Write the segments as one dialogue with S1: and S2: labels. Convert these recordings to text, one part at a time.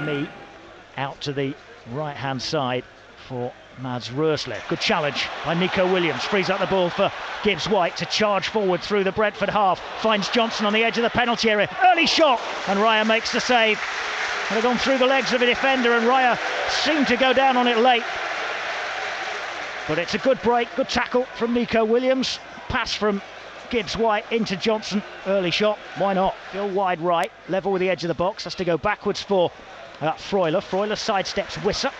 S1: me out to the right-hand side for Mads Roerslev. Good challenge by Nico Williams. Frees up the ball for Gibbs-White to charge forward through the Brentford half. Finds Johnson on the edge of the penalty area. Early shot, and Raya makes the save. Had gone through the legs of a defender, and Raya seemed to go down on it late. But it's a good break, good tackle from Nico Williams. Pass from Gibbs-White into Johnson. Early shot, why not? Still wide right, level with the edge of the box. Has to go backwards for Freuler. Freuler sidesteps Wissa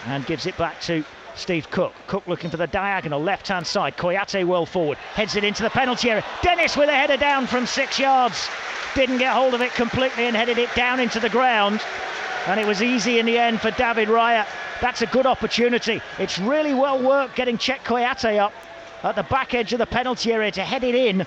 S1: and gives it back to Steve Cook. Cook looking for the diagonal, left-hand side. Kouyate well forward, heads it into the penalty area. Dennis with a header down from 6 yards. Didn't get hold of it completely and headed it down into the ground. And it was easy in the end for David Raya. That's a good opportunity. It's really well worked getting Chet Kouyate up at the back edge of the penalty area to head it in.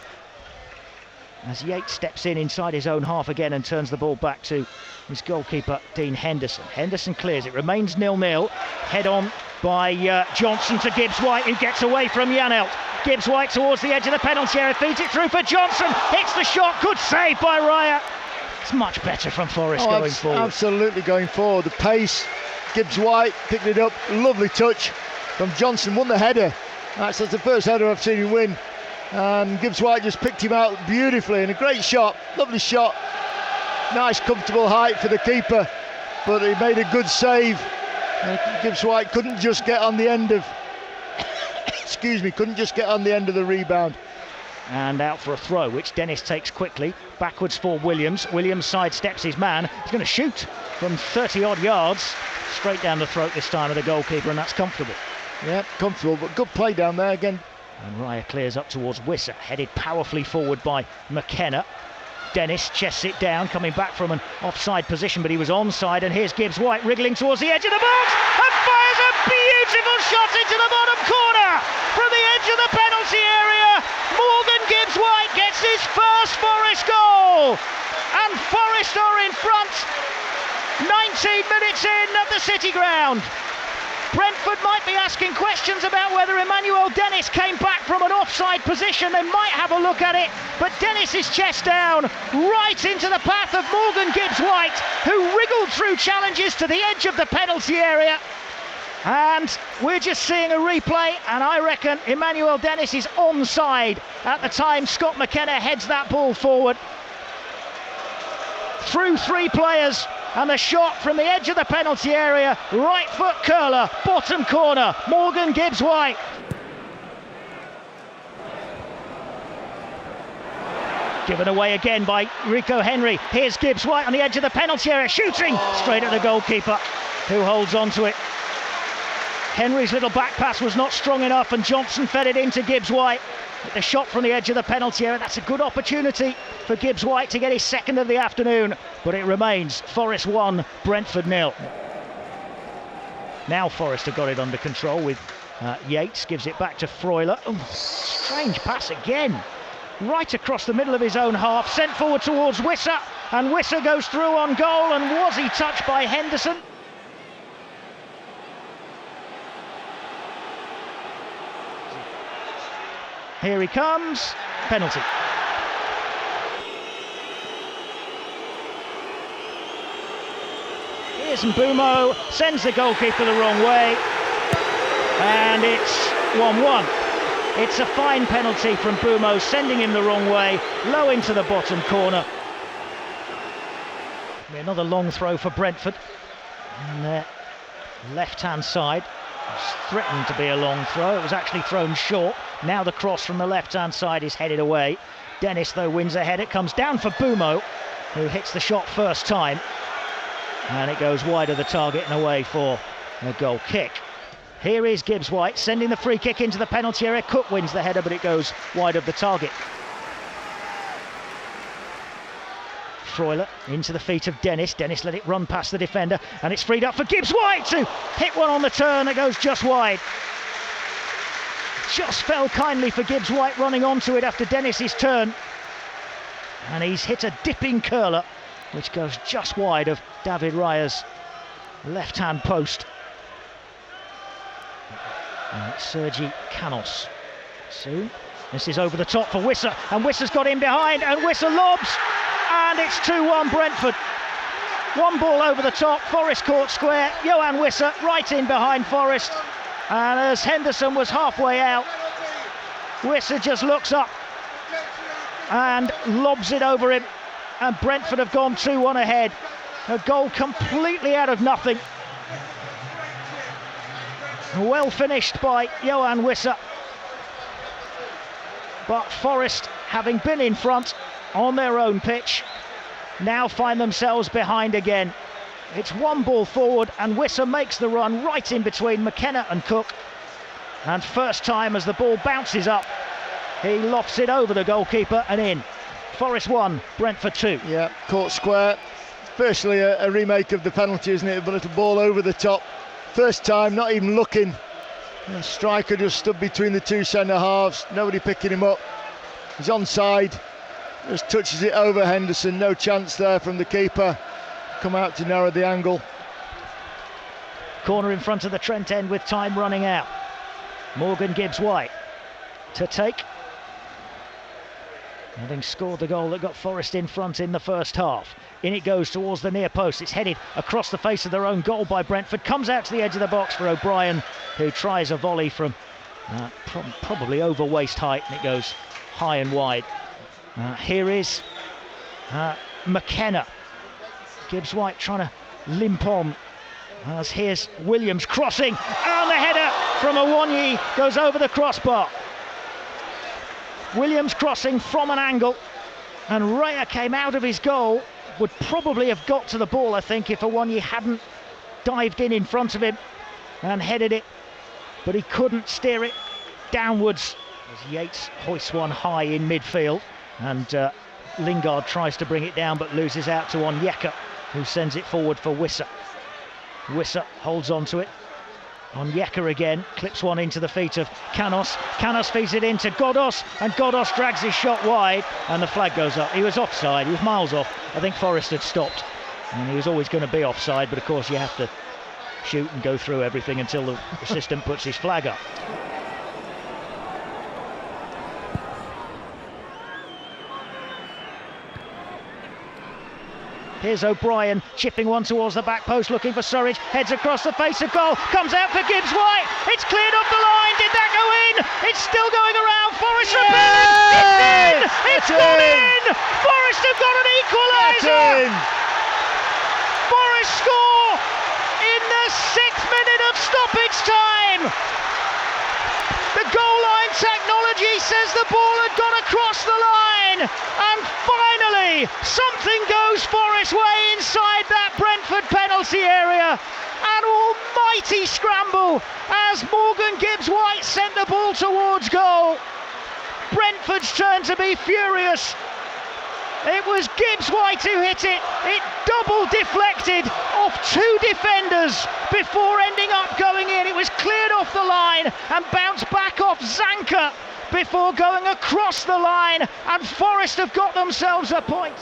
S1: As Yates steps in inside his own half again and turns the ball back to his goalkeeper, Dean Henderson. Henderson clears, it remains 0-0. Head on by Johnson to Gibbs-White, who gets away from Janelt. Gibbs-White towards the edge of the penalty area, feeds it through for Johnson, hits the shot, good save by Raya. It's much better from Forrest going forward.
S2: Absolutely going forward, the pace, Gibbs-White picking it up, lovely touch from Johnson, won the header. That's the first header I've seen him win. And Gibbs-White just picked him out beautifully, and a great shot, lovely shot. Nice comfortable height for the keeper, but he made a good save. Gibbs-White couldn't just get on the end of couldn't just get on the end of the rebound.
S1: And out for a throw, which Dennis takes quickly, backwards for Williams. Williams sidesteps his man, he's going to shoot from 30 odd yards, straight down the throat this time of the goalkeeper, and that's comfortable.
S2: Yeah, comfortable, but good play down there again.
S1: And Raya clears up towards Wissa, headed powerfully forward by McKenna. Dennis chests it down, coming back from an offside position, but he was onside, and here's Gibbs-White wriggling towards the edge of the box and fires a beautiful shot into the bottom corner from the edge of the penalty area. Morgan Gibbs-White gets his first Forest goal, and Forest are in front 19 minutes in at the City Ground. Brentford might be asking questions about whether Emmanuel Dennis came back from an offside position. They might have a look at it, but Dennis is chest down right into the path of Morgan Gibbs-White, who wriggled through challenges to the edge of the penalty area. And we're just seeing a replay, and I reckon Emmanuel Dennis is onside at the time Scott McKenna heads that ball forward. Through three players, and the shot from the edge of the penalty area, right foot curler, bottom corner, Morgan Gibbs-White. Given away again by Rico Henry. Here's Gibbs-White on the edge of the penalty area, shooting straight at the goalkeeper, who holds on to it. Henry's little back pass was not strong enough, and Johnson fed it into Gibbs-White. The shot from the edge of the penalty area, that's a good opportunity for Gibbs-White to get his second of the afternoon, but it remains Forest 1, Brentford 0. Now Forest have got it under control with Yates, gives it back to Freuler. Strange pass again, right across the middle of his own half, sent forward towards Wissa, and Wissa goes through on goal, and was he touched by Henderson? Here he comes, penalty. Here's Mbeumo, sends the goalkeeper the wrong way, and it's 1-1. It's a fine penalty from Mbeumo, sending him the wrong way, low into the bottom corner. Another long throw for Brentford on their left-hand side. It was threatened to be a long throw, it was actually thrown short. Now the cross from the left-hand side is headed away. Dennis, though, wins ahead. It comes down for Mbeumo, who hits the shot first time. And it goes wide of the target and away for a goal kick. Here is Gibbs-White sending the free kick into the penalty area. Cook wins the header, but it goes wide of the target. Freuler into the feet of Dennis. Dennis let it run past the defender, and it's freed up for Gibbs-White to hit one on the turn that goes just wide. Just fell kindly for Gibbs-White running onto it after Dennis's turn, and he's hit a dipping curler which goes just wide of David Raya's left-hand post. And it's Sergi Canos. Soon this is over the top for Wissa, and Wissa's got in behind, and Wissa lobs, and it's 2-1 Brentford. One ball over the top, Forest caught square, Joanne Wissa right in behind Forest, and as Henderson was halfway out, Wissa just looks up and lobs it over him, and Brentford have gone 2-1 ahead. A goal completely out of nothing. Well finished by Joanne Wissa, but Forest, having been in front on their own pitch, now find themselves behind again. It's one ball forward and Wissa makes the run right in between McKenna and Cook, and first time as the ball bounces up, he lofts it over the goalkeeper and in. Forest 1, Brentford 2.
S2: Yeah, caught square. Firstly a remake of the penalty, isn't it? A little ball over the top. First time, not even looking. The striker just stood between the two centre halves, nobody picking him up. He's onside, just touches it over Henderson, no chance there from the keeper. Come out to narrow the angle.
S1: Corner in front of the Trent end with time running out. Morgan Gibbs-White to take. Having scored the goal that got Forest in front in the first half. In it goes towards the near post. It's headed across the face of their own goal by Brentford. Comes out to the edge of the box for O'Brien, who tries a volley from probably over waist height, and it goes high and wide. Here is McKenna. Gibbs-White trying to limp on. As here's Williams crossing, and the header from Awonyi goes over the crossbar. Williams crossing from an angle, and Raya came out of his goal. Would probably have got to the ball, I think, if Awonyi hadn't dived in front of him and headed it, but he couldn't steer it downwards as Yates hoists one high in midfield, and Lingard tries to bring it down but loses out to Onyeka, who sends it forward for Wissa. Wissa holds on to it. Onyeka again, clips one into the feet of Canos. Canos feeds it into Godos, and Godos drags his shot wide, and the flag goes up. He was offside, he was miles off. I think Forest had stopped, and he was always going to be offside, but of course you have to shoot and go through everything until the assistant puts his flag up. Here's O'Brien chipping one towards the back post, looking for Surridge, heads across the face of goal, comes out for Gibbs-White, it's cleared off the line, did that go in? It's still going around, Forest repair, it's in! It's gone in! Forest have got an equaliser! Forest score in the 6th minute of stoppage time! The goal line technology says the ball had gone across the line, and finally something goes Forest way inside that Brentford penalty area. An almighty scramble as Morgan Gibbs-White sent the ball towards goal. Brentford's turn to be furious. It was Gibbs-White who hit it. It double deflected off two defenders before ending up going in. It was cleared off the line and bounced back off Zanka before going across the line, and Forest have got themselves a point.